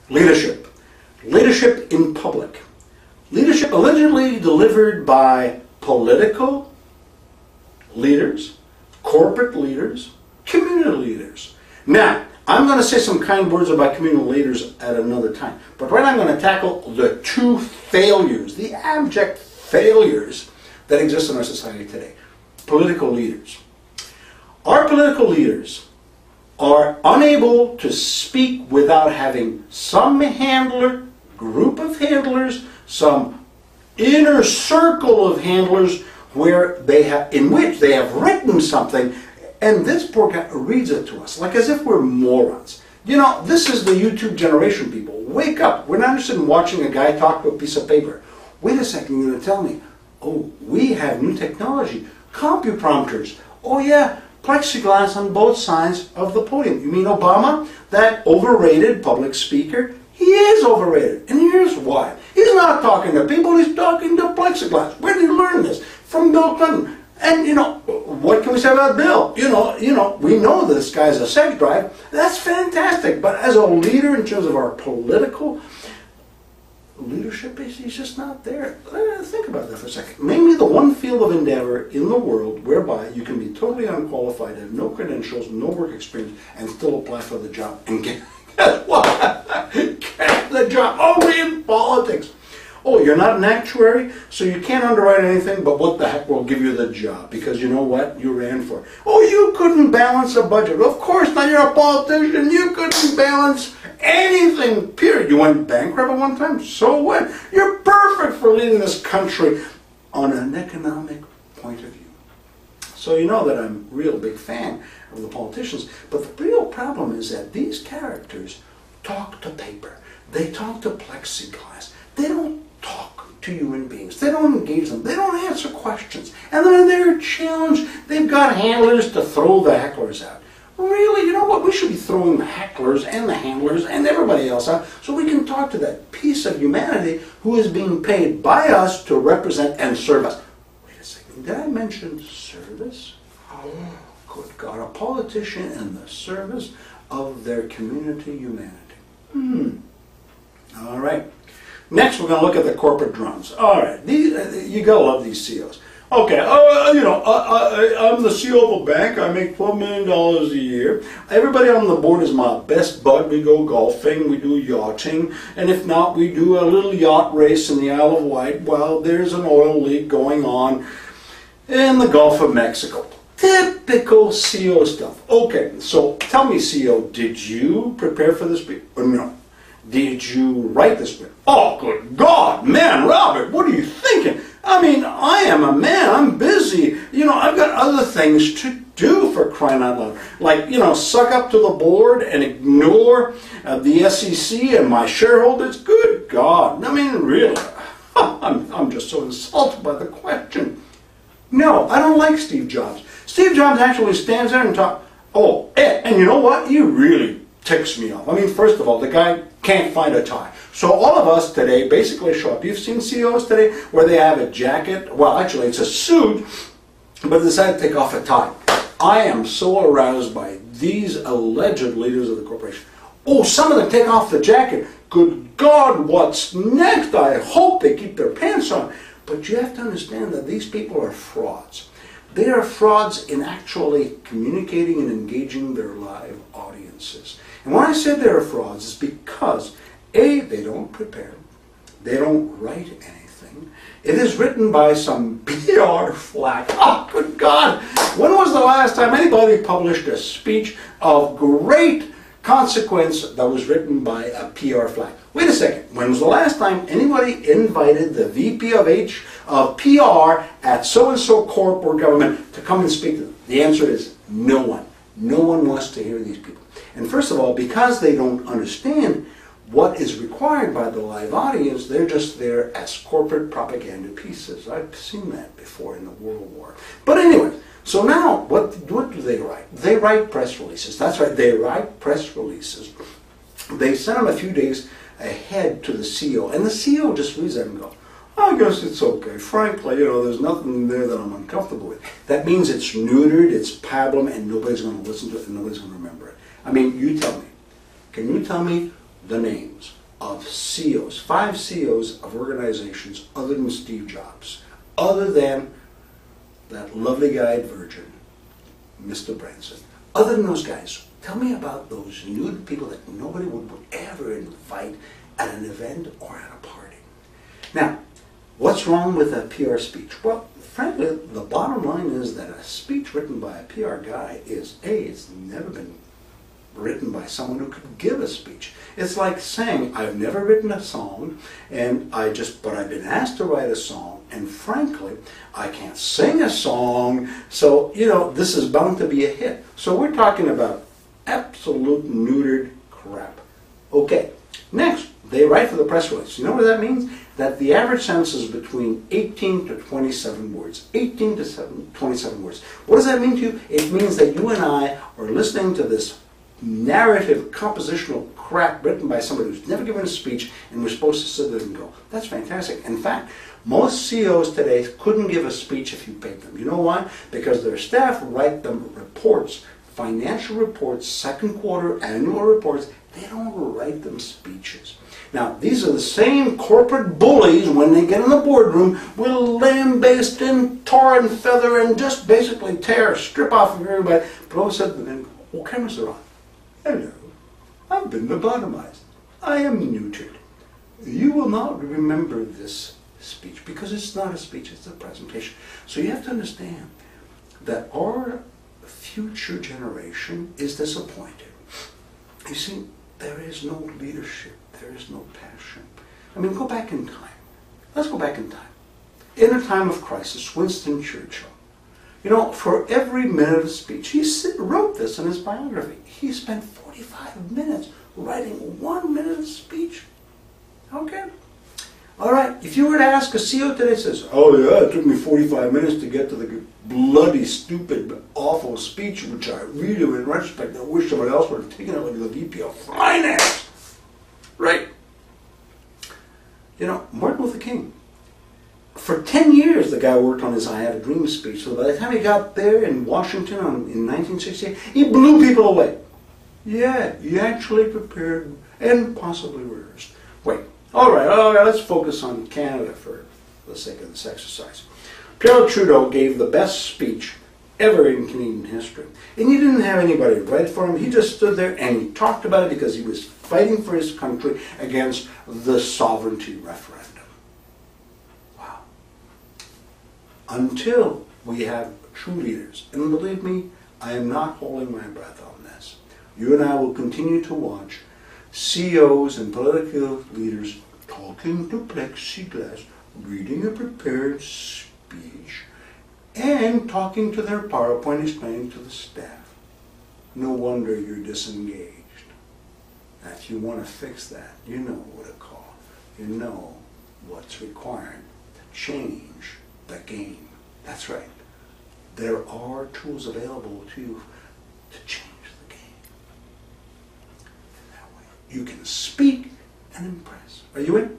Leadership. Leadership in public. Leadership allegedly delivered by political leaders, corporate leaders, community leaders. Now, I'm going to say some kind words about community leaders at another time. But right now I'm going to tackle the two failures, the abject failures that exist in our society today. Political leaders. Our political leaders are unable to speak without having some handler, group of handlers, some inner circle of handlers in which they have written something, and this poor guy reads it to us like as if we're morons. You know, this is the YouTube generation, people. Wake up. We're not interested in watching a guy talk to a piece of paper. Wait a second, you're going to tell me, oh, we have new technology, CompuPrompters. Oh yeah, plexiglass on both sides of the podium. You mean Obama? That overrated public speaker? He is overrated. And here's why. He's not talking to people, he's talking to plexiglass. Where did he learn this? From Bill Clinton. And, you know, what can we say about Bill? You know, we know this guy's a sex drive. That's fantastic. But as a leader in terms of our political leadership, he's just not there. Think about that for a second. Name me the one field of endeavor in the world whereby you can be totally unqualified, have no credentials, no work experience, and still apply for the job and get what? Get the job. Only in politics. Oh, you're not an actuary, so you can't underwrite anything, but what the heck will give you the job? Because you know what? You ran for it. Oh, you couldn't balance a budget. Of course not. You're a politician. You couldn't balance anything, period. You went bankrupt at one time. So what? You're perfect for leading this country on an economic point of view. So you know that I'm a real big fan of the politicians. But the real problem is that these characters talk to paper. They talk to plexiglass. They don't talk to human beings. They don't engage them. They don't answer questions. And then when they're challenged, they've got handlers to throw the hecklers out. Really, you know what? We should be throwing the hecklers and the handlers and everybody else out so we can talk to that piece of humanity who is being paid by us to represent and serve us. Wait a second. Did I mention service? Oh, good God. A politician in the service of their community humanity. All right. Next, we're going to look at the corporate drones. All right, you gotta love these CEOs. Okay, I'm the CEO of a bank. I make $12 million a year. Everybody on the board is my best bud. We go golfing, we do yachting, and if not, we do a little yacht race in the Isle of Wight while there's an oil leak going on in the Gulf of Mexico. Typical CEO stuff. Okay, so tell me, CEO, did you prepare for this? Or no? Did you write this book? Oh, good God, man, Robert, what are you thinking? I mean, I am a man, I'm busy. You know, I've got other things to do, for crying out loud. Like, you know, suck up to the board and ignore the SEC and my shareholders. Good God. I mean, really, I'm just so insulted by the question. No, I don't like Steve Jobs. Steve Jobs actually stands there and talks. Oh, and you know what? He really ticks me off. I mean, first of all, the guy can't find a tie. So all of us today basically show up. You've seen CEOs today where they have a jacket. Well, actually, it's a suit, but they decide to take off a tie. I am so aroused by these alleged leaders of the corporation. Oh, some of them take off the jacket. Good God, what's next? I hope they keep their pants on. But you have to understand that these people are frauds. They are frauds in actually communicating and engaging their live audiences. And when I said they're frauds, it's because, A, they don't prepare. They don't write anything. It is written by some PR flack. Oh, good God! When was the last time anybody published a speech of great consequence that was written by a PR flack? Wait a second. When was the last time anybody invited the VP of PR at so-and-so corp or government to come and speak to them? The answer is no one. No one wants to hear these people. And first of all, because they don't understand what is required by the live audience, they're just there as corporate propaganda pieces. I've seen that before in the World War. But anyway, so now what do they write? They write press releases. That's right, they write press releases. They send them a few days ahead to the CEO, and the CEO just reads them and goes, I guess it's okay. Frankly, you know, there's nothing there that I'm uncomfortable with. That means it's neutered, it's pablum, and nobody's going to listen to it, and nobody's going to remember it. I mean, you tell me. Can you tell me the names of CEOs, 5 CEOs of organizations other than Steve Jobs, other than that lovely guy at Virgin, Mr. Branson. Other than those guys, tell me about those nude people that nobody would ever invite at an event or at a party. Now, what's wrong with a PR speech? Well, frankly, the bottom line is that a speech written by a PR guy is, A, it's never been written by someone who could give a speech. It's like saying, I've never written a song, but I've been asked to write a song, and frankly, I can't sing a song, so, this is bound to be a hit. So we're talking about absolute neutered crap. Okay, next, they write for the press release. You know what that means? That the average sentence is between 18 to 27 words. 18 to 27 words. What does that mean to you? It means that you and I are listening to this narrative, compositional crap written by somebody who's never given a speech, and we're supposed to sit there and go, that's fantastic. In fact, most CEOs today couldn't give a speech if you paid them. You know why? Because their staff write them reports, financial reports, second quarter, annual reports. They don't write them speeches. Now, these are the same corporate bullies when they get in the boardroom will lambaste and tar and feather and just basically strip off of everybody. But all of a sudden, cameras are on. Hello, I've been lobotomized. I am neutered. You will not remember this speech because it's not a speech, it's a presentation. So you have to understand that our future generation is disappointed. You see, there is no leadership. There is no passion. I mean, go back in time. Let's go back in time. In a time of crisis, Winston Churchill, for every minute of speech, he wrote this in his biography. He spent 45 minutes writing 1 minute of speech. Okay? All right, if you were to ask a CEO today, says, oh yeah, it took me 45 minutes to get to the bloody, stupid, awful speech, which I really, in retrospect, I wish someone else would have taken it like the VP of Finance. Right? Martin Luther King. For 10 years, the guy worked on his I Have a Dream speech. So by the time he got there in Washington in 1968, he blew people away. Yeah, he actually prepared and possibly rehearsed. Wait, all right, let's focus on Canada for the sake of this exercise. Pierre Trudeau gave the best speech ever in Canadian history. And he didn't have anybody write for him. He just stood there and he talked about it because he was fighting for his country against the sovereignty referendum. Wow. Until we have true leaders. And believe me, I am not holding my breath on this. You and I will continue to watch CEOs and political leaders talking to plexiglass, reading a prepared speech, and talking to their PowerPoint, explaining to the staff. No wonder you're disengaged. Now, if you want to fix that, you know what to call. You know what's required to change the game. That's right. There are tools available to you to change the game. That way, you can speak and impress. Are you in?